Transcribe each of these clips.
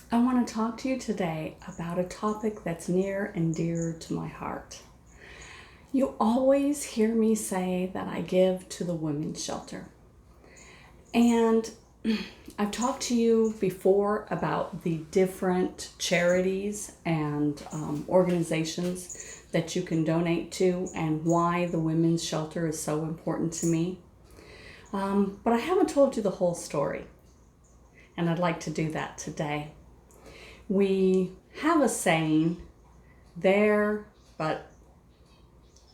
I want to talk to you today about a topic that's near and dear to my heart. You always hear me say that I give to the women's shelter. And I've talked to you before about the different charities and organizations that you can donate to and why the women's shelter is so important to me. But I haven't told you the whole story, and I'd like to do that today. We have a saying there, but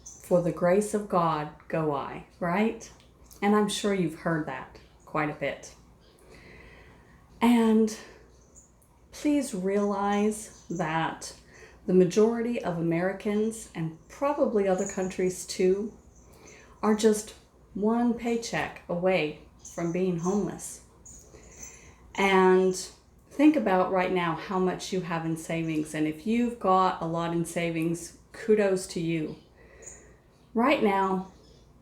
for the grace of God go I, right? And I'm sure you've heard that quite a bit. And please realize that the majority of Americans, and probably other countries too, are just one paycheck away from being homeless. And think about right now how much you have in savings. And if you've got a lot in savings, kudos to you. Right now,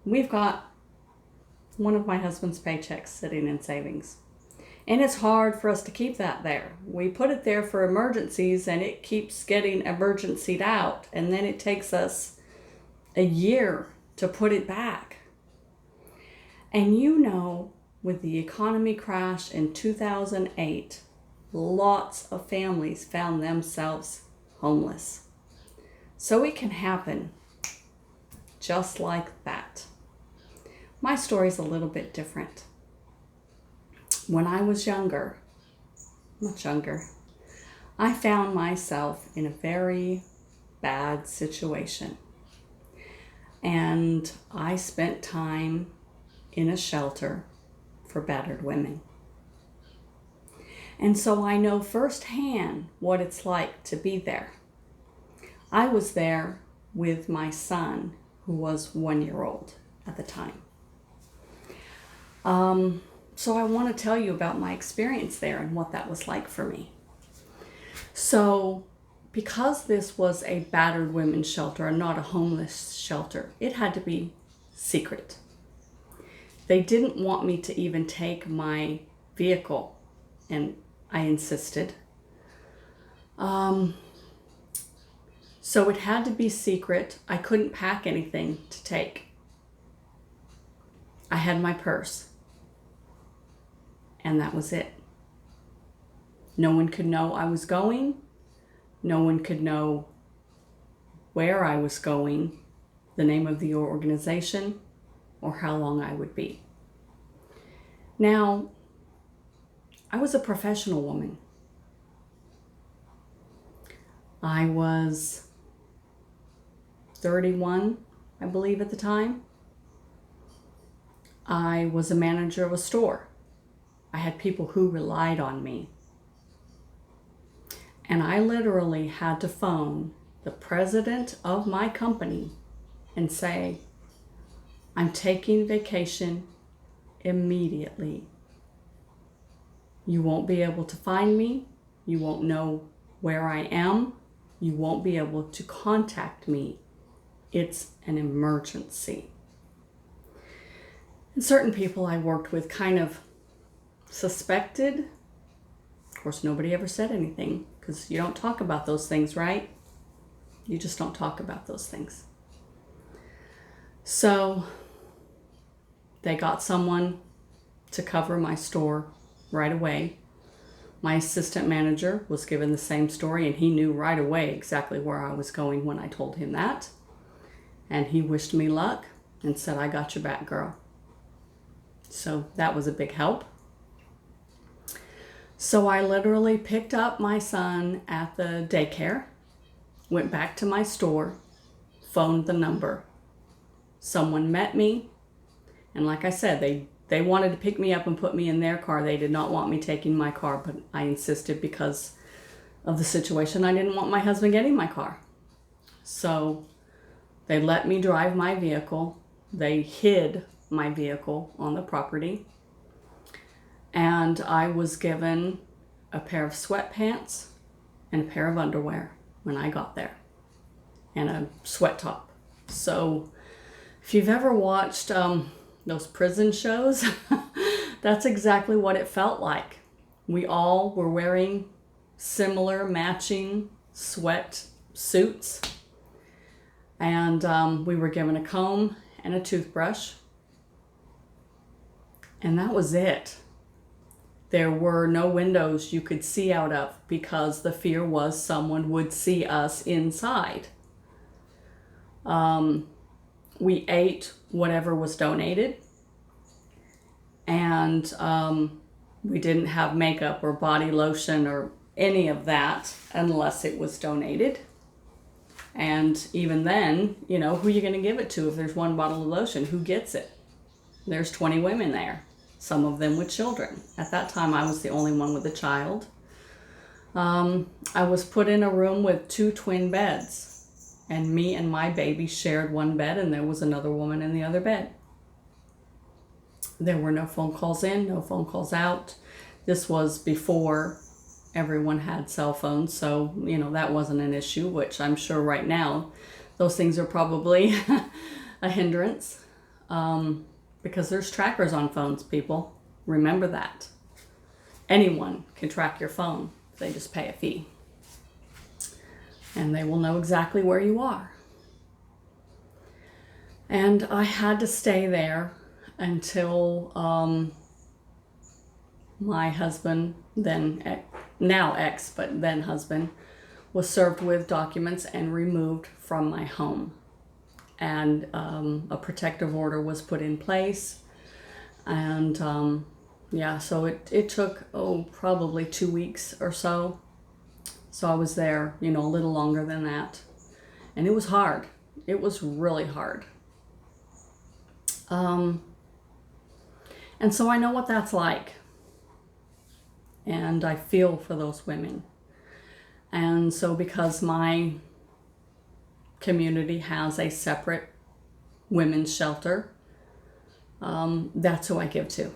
we've got one of my husband's paychecks sitting in savings. And it's hard for us to keep that there. We put it there for emergencies and it keeps getting emergencied out. And then it takes us a year to put it back. And you know, with the economy crash in 2008, lots of families found themselves homeless. So it can happen just like that. My story's a little bit different. When I was younger, much younger, I found myself in a very bad situation. And I spent time in a shelter for battered women. And so I know firsthand what it's like to be there. I was there with my son, who was 1 year old at the time. So I want to tell you about my experience there and what that was like for me. So because this was a battered women's shelter and not a homeless shelter, it had to be secret. They didn't want me to even take my vehicle, and I insisted. So it had to be secret. I couldn't pack anything to take. I had my purse, and that was it. No one could know I was going. No one could know where I was going, the name of the organization, or how long I would be. Now, I was a professional woman. I was 31, I believe, at the time. I was a manager of a store. I had people who relied on me. And I literally had to phone the president of my company and say, I'm taking vacation immediately. You won't be able to find me. You won't know where I am. You won't be able to contact me. It's an emergency. And certain people I worked with kind of suspected. Of course, nobody ever said anything because you don't talk about those things, right? You just don't talk about those things. So they got someone to cover my store right away. My assistant manager was given the same story, and he knew right away exactly where I was going when I told him that. And he wished me luck and said, I got your back, girl. So that was a big help. So I literally picked up my son at the daycare, went back to my store, phoned the number. Someone met me, and like I said, they wanted to pick me up and put me in their car. They did not want me taking my car, but I insisted because of the situation. I didn't want my husband getting my car. So they let me drive my vehicle. They hid my vehicle on the property. And I was given a pair of sweatpants and a pair of underwear when I got there, and a sweat top. So if you've ever watched those prison shows, that's exactly what it felt like. We all were wearing similar matching sweat suits. And we were given a comb and a toothbrush. And that was it. There were no windows you could see out of because the fear was someone would see us inside. We ate whatever was donated. And we didn't have makeup or body lotion or any of that unless it was donated. And even then, you know, who are you going to give it to if there's one bottle of lotion? Who gets it? There's 20 women there, some of them with children. At that time, I was the only one with a child. I was put in a room with 2 twin beds, and me and my baby shared one bed, and there was another woman in the other bed. There were no phone calls in, no phone calls out. This was before everyone had cell phones, so, you know, that wasn't an issue, which I'm sure right now those things are probably a hindrance, because there's trackers on phones, people. Remember that. Anyone can track your phone. They just pay a fee. And they will know exactly where you are. And I had to stay there until my husband, now ex, but then husband, was served with documents and removed from my home. And a protective order was put in place. And yeah, so it took, probably 2 weeks or so. So I was there, you know, a little longer than that. And it was hard. It was really hard. And so I know what that's like. And I feel for those women. And so because my community has a separate women's shelter, that's who I give to.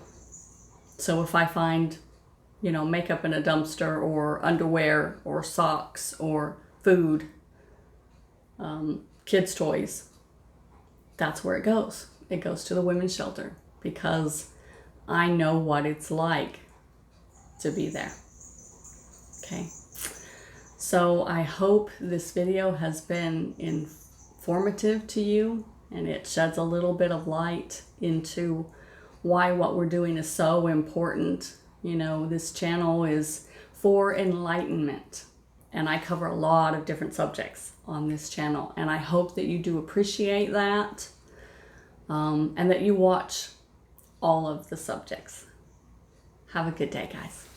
So if I find, you know, makeup in a dumpster or underwear or socks or food, kids' toys, that's where it goes. It goes to the women's shelter because I know what it's like to be there. Okay. So I hope this video has been informative to you and it sheds a little bit of light into why what we're doing is so important. You know, this channel is for enlightenment and I cover a lot of different subjects on this channel, and I hope that you do appreciate that, and that you watch all of the subjects. Have a good day, guys.